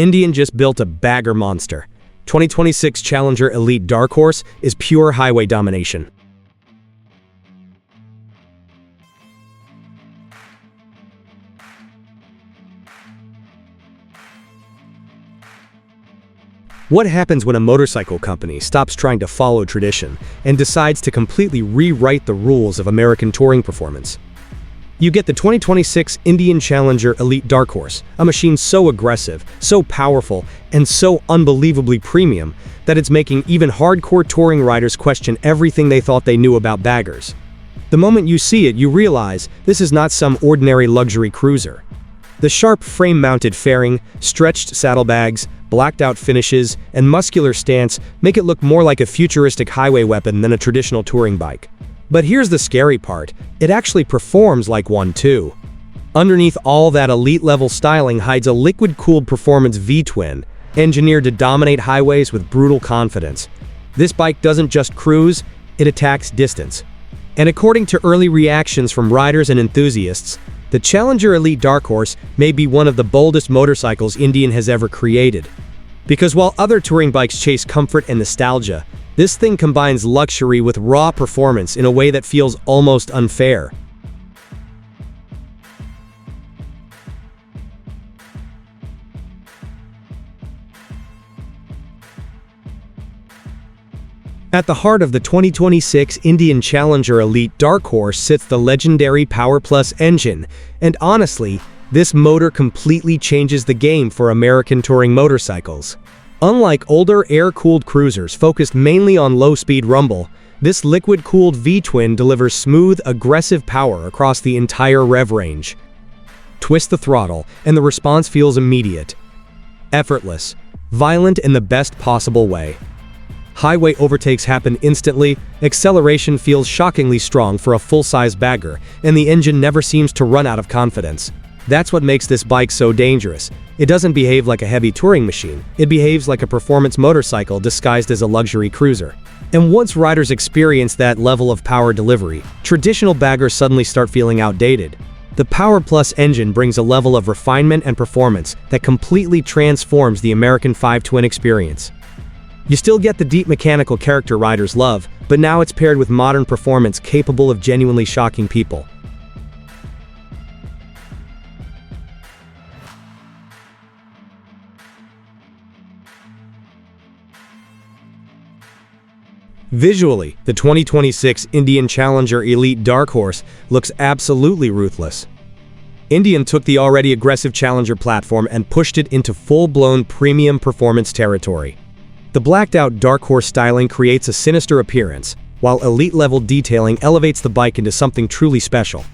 Indian just built a bagger monster. 2026 Challenger Elite Dark Horse is pure highway domination. What happens when a motorcycle company stops trying to follow tradition and decides to completely rewrite the rules of American touring performance? You get the 2026 Indian Challenger Elite Dark Horse, a machine so aggressive, so powerful, and so unbelievably premium that it's making even hardcore touring riders question everything they thought they knew about baggers. The moment you see it, you realize this is not some ordinary luxury cruiser. The sharp frame-mounted fairing, stretched saddlebags, blacked-out finishes, and muscular stance make it look more like a futuristic highway weapon than a traditional touring bike. But here's the scary part, it actually performs like one too. Underneath all that elite-level styling hides a liquid-cooled performance V-twin, engineered to dominate highways with brutal confidence. This bike doesn't just cruise, it attacks distance. And according to early reactions from riders and enthusiasts, the Challenger Elite Dark Horse may be one of the boldest motorcycles Indian has ever created. Because while other touring bikes chase comfort and nostalgia, this thing combines luxury with raw performance in a way that feels almost unfair. At the heart of the 2026 Indian Challenger Elite Dark Horse sits the legendary Power Plus engine, and honestly, this motor completely changes the game for American touring motorcycles. Unlike older air-cooled cruisers focused mainly on low-speed rumble, this liquid-cooled V-twin delivers smooth, aggressive power across the entire rev range. Twist the throttle, and the response feels immediate. Effortless, violent in the best possible way. Highway overtakes happen instantly, acceleration feels shockingly strong for a full-size bagger, and the engine never seems to run out of confidence. That's what makes this bike so dangerous. It doesn't behave like a heavy touring machine, it behaves like a performance motorcycle disguised as a luxury cruiser. And once riders experience that level of power delivery, traditional baggers suddenly start feeling outdated. The Power Plus engine brings a level of refinement and performance that completely transforms the American 5-twin experience. You still get the deep mechanical character riders love, but now it's paired with modern performance capable of genuinely shocking people. Visually, the 2026 Indian Challenger Elite Dark Horse looks absolutely ruthless. Indian took the already aggressive Challenger platform and pushed it into full-blown premium performance territory. The blacked-out Dark Horse styling creates a sinister appearance, while elite-level detailing elevates the bike into something truly special.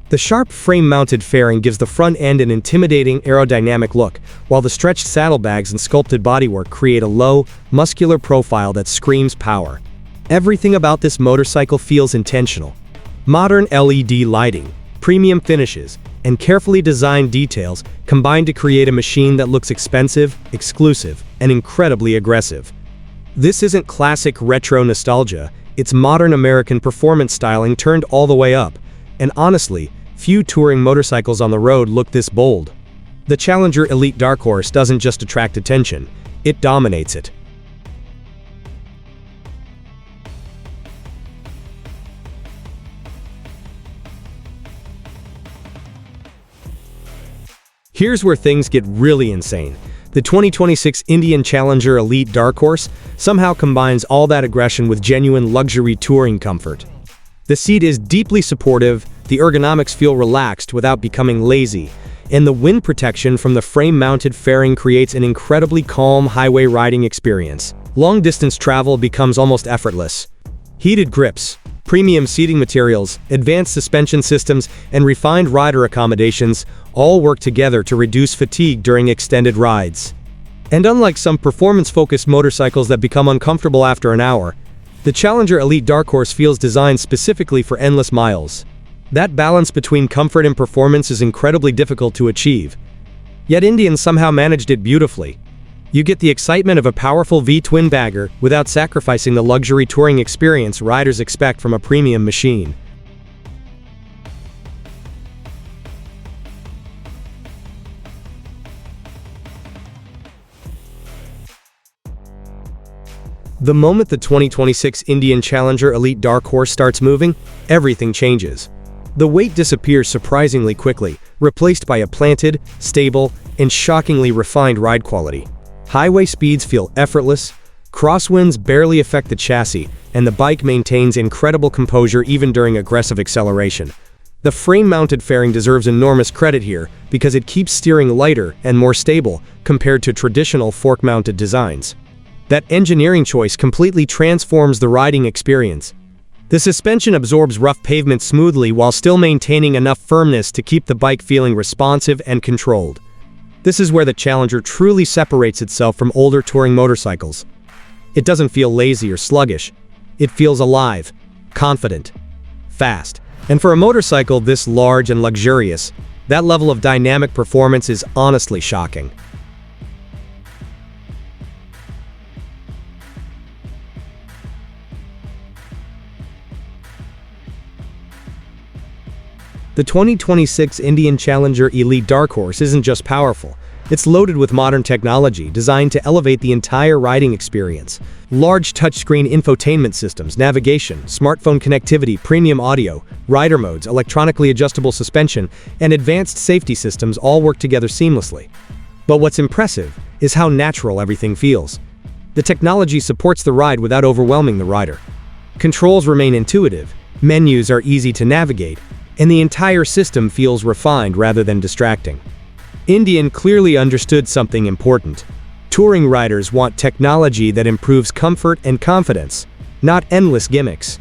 The sharp frame-mounted fairing gives the front end an intimidating aerodynamic look, while the stretched saddlebags and sculpted bodywork create a low, muscular profile that screams power. Everything about this motorcycle feels intentional. Modern LED lighting, premium finishes, and carefully designed details combine to create a machine that looks expensive, exclusive, and incredibly aggressive. This isn't classic retro nostalgia, it's modern American performance styling turned all the way up. And honestly, few touring motorcycles on the road look this bold. The Challenger Elite Dark Horse doesn't just attract attention, it dominates it. Here's where things get really insane. The 2026 Indian Challenger Elite Dark Horse somehow combines all that aggression with genuine luxury touring comfort. The seat is deeply supportive, the ergonomics feel relaxed without becoming lazy, and the wind protection from the frame-mounted fairing creates an incredibly calm highway riding experience. Long-distance travel becomes almost effortless. Heated grips, premium seating materials, advanced suspension systems, and refined rider accommodations all work together to reduce fatigue during extended rides. And unlike some performance-focused motorcycles that become uncomfortable after an hour, the Challenger Elite Dark Horse feels designed specifically for endless miles. That balance between comfort and performance is incredibly difficult to achieve. Yet Indian somehow managed it beautifully. You get the excitement of a powerful V-twin bagger without sacrificing the luxury touring experience riders expect from a premium machine. The moment the 2026 Indian Challenger Elite Dark Horse starts moving, everything changes. The weight disappears surprisingly quickly, replaced by a planted, stable, and shockingly refined ride quality. Highway speeds feel effortless, crosswinds barely affect the chassis, and the bike maintains incredible composure even during aggressive acceleration. The frame-mounted fairing deserves enormous credit here because it keeps steering lighter and more stable compared to traditional fork-mounted designs. That engineering choice completely transforms the riding experience. The suspension absorbs rough pavement smoothly while still maintaining enough firmness to keep the bike feeling responsive and controlled. This is where the Challenger truly separates itself from older touring motorcycles. It doesn't feel lazy or sluggish. It feels alive, confident, fast. And for a motorcycle this large and luxurious, that level of dynamic performance is honestly shocking. The 2026 Indian Challenger Elite Dark Horse isn't just powerful, it's loaded with modern technology designed to elevate the entire riding experience. Large touchscreen infotainment systems, navigation, smartphone connectivity, premium audio, rider modes, electronically adjustable suspension, and advanced safety systems all work together seamlessly. But what's impressive is how natural everything feels. The technology supports the ride without overwhelming the rider. Controls remain intuitive, menus are easy to navigate, and the entire system feels refined rather than distracting. Indian clearly understood something important. Touring riders want technology that improves comfort and confidence, not endless gimmicks.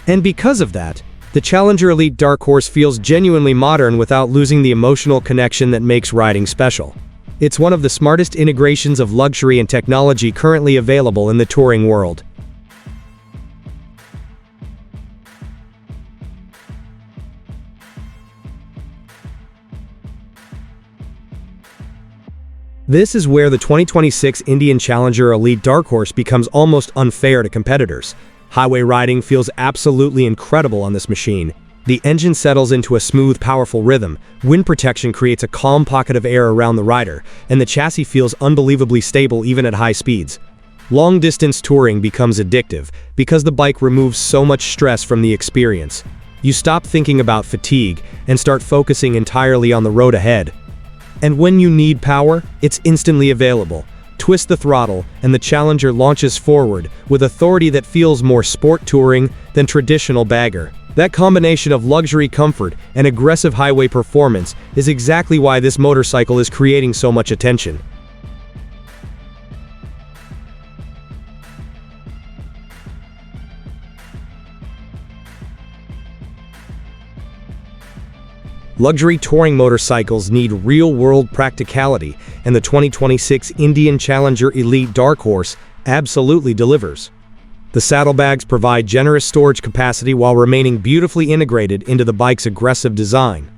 And because of that, the Challenger Elite Dark Horse feels genuinely modern without losing the emotional connection that makes riding special. It's one of the smartest integrations of luxury and technology currently available in the touring world. This is where the 2026 Indian Challenger Elite Dark Horse becomes almost unfair to competitors. Highway riding feels absolutely incredible on this machine. The engine settles into a smooth, powerful rhythm, wind protection creates a calm pocket of air around the rider, and the chassis feels unbelievably stable even at high speeds. Long-distance touring becomes addictive because the bike removes so much stress from the experience. You stop thinking about fatigue and start focusing entirely on the road ahead. And when you need power, it's instantly available. Twist the throttle, and the Challenger launches forward with authority that feels more sport touring than traditional bagger. That combination of luxury comfort and aggressive highway performance is exactly why this motorcycle is creating so much attention. Luxury touring motorcycles need real-world practicality, and the 2026 Indian Challenger Elite Dark Horse absolutely delivers. The saddlebags provide generous storage capacity while remaining beautifully integrated into the bike's aggressive design.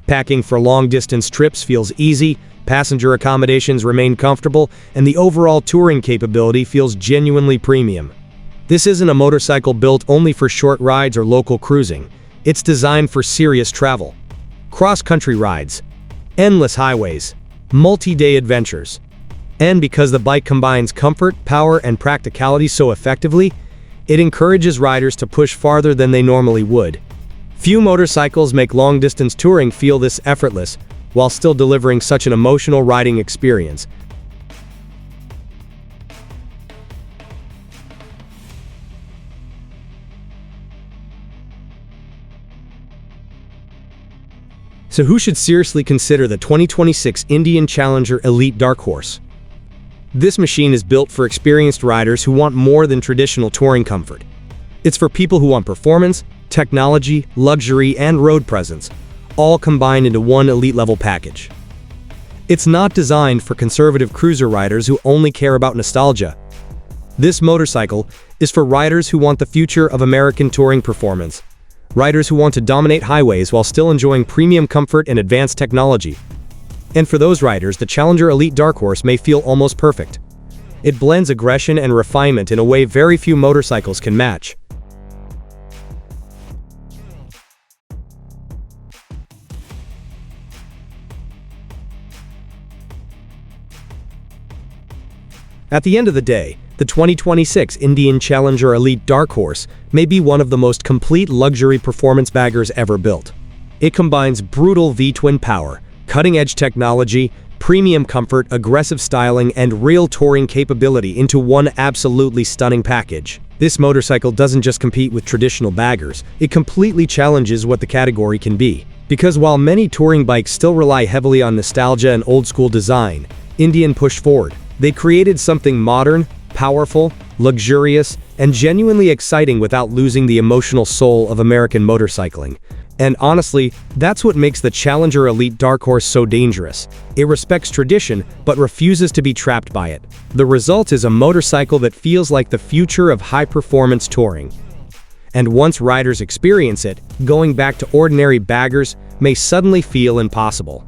Packing for long-distance trips feels easy, passenger accommodations remain comfortable, and the overall touring capability feels genuinely premium. This isn't a motorcycle built only for short rides or local cruising. It's designed for serious travel. Cross-country rides, endless highways, multi-day adventures. And because the bike combines comfort, power, and practicality so effectively, it encourages riders to push farther than they normally would. Few motorcycles make long-distance touring feel this effortless, while still delivering such an emotional riding experience. So who should seriously consider the 2026 Indian Challenger Elite Dark Horse? This machine is built for experienced riders who want more than traditional touring comfort. It's for people who want performance, technology, luxury, and road presence, all combined into one elite-level package. It's not designed for conservative cruiser riders who only care about nostalgia. This motorcycle is for riders who want the future of American touring performance. Riders who want to dominate highways while still enjoying premium comfort and advanced technology. And for those riders, the Challenger Elite Dark Horse may feel almost perfect. It blends aggression and refinement in a way very few motorcycles can match. At the end of the day, the 2026 Indian Challenger Elite Dark Horse may be one of the most complete luxury performance baggers ever built. It combines brutal V-twin power, cutting-edge technology, premium comfort, aggressive styling, and real touring capability into one absolutely stunning package. This motorcycle doesn't just compete with traditional baggers, it completely challenges what the category can be. Because while many touring bikes still rely heavily on nostalgia and old-school design, Indian pushed forward. They created something modern, powerful, luxurious, and genuinely exciting without losing the emotional soul of American motorcycling. And honestly, that's what makes the Challenger Elite Dark Horse so dangerous. It respects tradition, but refuses to be trapped by it. The result is a motorcycle that feels like the future of high-performance touring. And once riders experience it, going back to ordinary baggers may suddenly feel impossible.